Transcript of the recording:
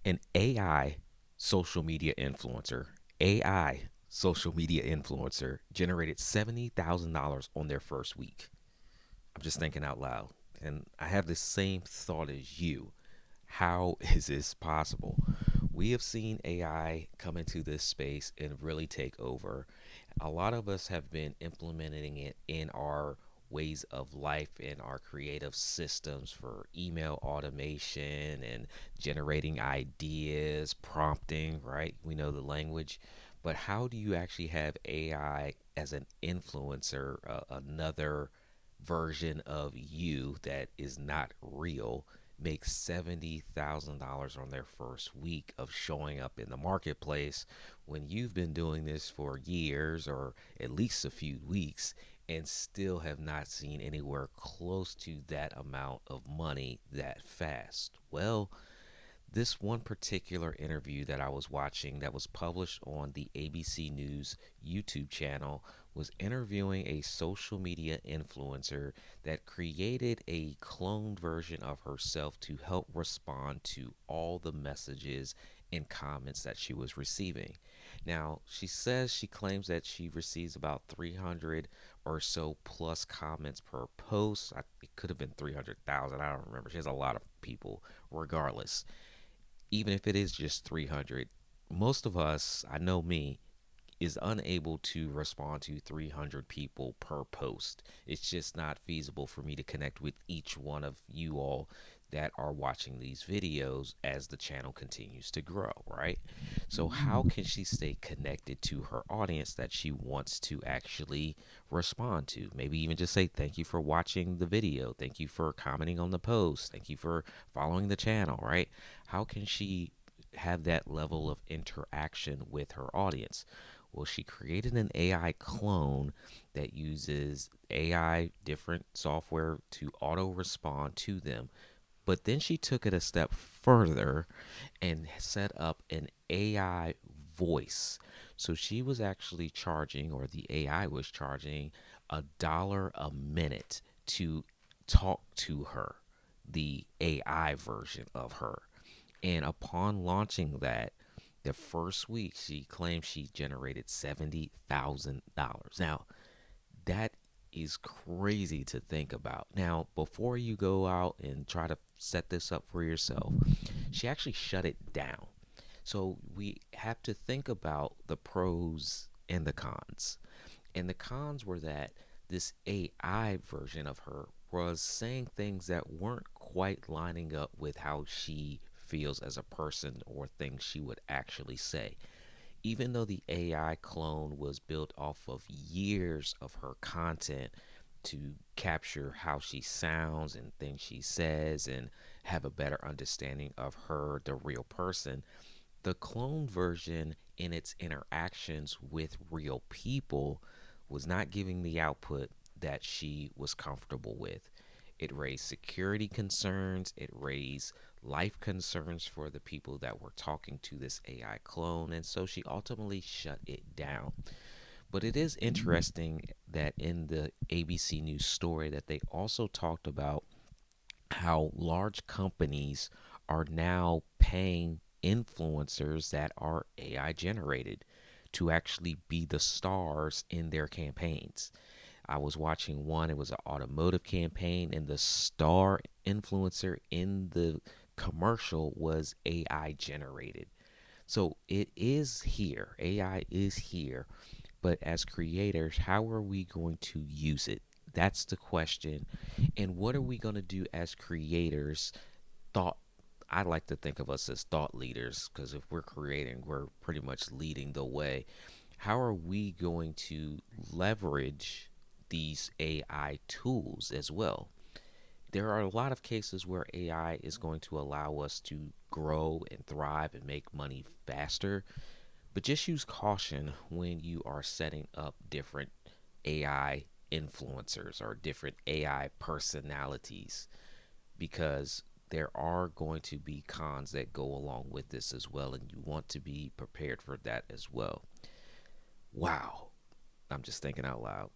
An AI social media influencer generated $70,000 on their first week. I'm just thinking out loud. And I have the same thought as you. How is this possible? We have seen AI come into this space and really take over. A lot of us have been implementing it in our ways of life, in our creative systems for email automation and generating ideas, prompting, right? We know the language. But how do you actually have AI as an influencer, another version of you that is not real, make $70,000 on their first week of showing up in the marketplace when you've been doing this for years or at least a few weeks and still have not seen anywhere close to that amount of money that fast? Well, this one particular interview that I was watching that was published on the ABC News YouTube channel was interviewing a social media influencer that created a cloned version of herself to help respond to all the messages and comments that she was receiving. Now, she claims that she receives about 300 or so plus comments per post. It could have been 300,000. I don't remember. She has a lot of people regardless. Even if it is just 300, most of us, I know me, is unable to respond to 300 people per post. It's just not feasible for me to connect with each one of you all that are watching these videos as the channel continues to grow, right? So, how can she stay connected to her audience that she wants to actually respond to? Maybe even just say, thank you for watching the video. Thank you for commenting on the post. Thank you for following the channel, right? How can she have that level of interaction with her audience? Well, she created an AI clone that uses AI, different software to auto respond to them. But then she took it a step further and set up an AI voice. So she was actually charging, or the AI was charging, $1 a minute to talk to her, the AI version of her. And upon launching that, the first week, she claimed she generated $70,000. Now, that is crazy to think about. Now, before you go out and try to set this up for yourself, she actually shut it down. So we have to think about the pros and the cons. And the cons were that this AI version of her was saying things that weren't quite lining up with how she feels as a person or things she would actually say. Even though the AI clone was built off of years of her content to capture how she sounds and things she says and have a better understanding of her, the real person, the clone version in its interactions with real people was not giving the output that she was comfortable with. It raised security concerns, it raised life concerns for the people that were talking to this AI clone, and so she ultimately shut it down. But it is interesting that in the ABC News story that they also talked about how large companies are now paying influencers that are AI generated to actually be the stars in their campaigns. I was watching one, it was an automotive campaign, and the star influencer in the commercial was AI generated. So it is here. AI is here. But as creators, how are we going to use it? That's the question. And what are we going to do as creators? Thought I like to think of us as thought leaders because if we're creating, we're pretty much leading the way. How are we going to leverage these AI tools as well? There are a lot of cases where AI is going to allow us to grow and thrive and make money faster, but just use caution when you are setting up different AI influencers or different AI personalities because there are going to be cons that go along with this as well, and you want to be prepared for that as well. Wow. I'm just thinking out loud.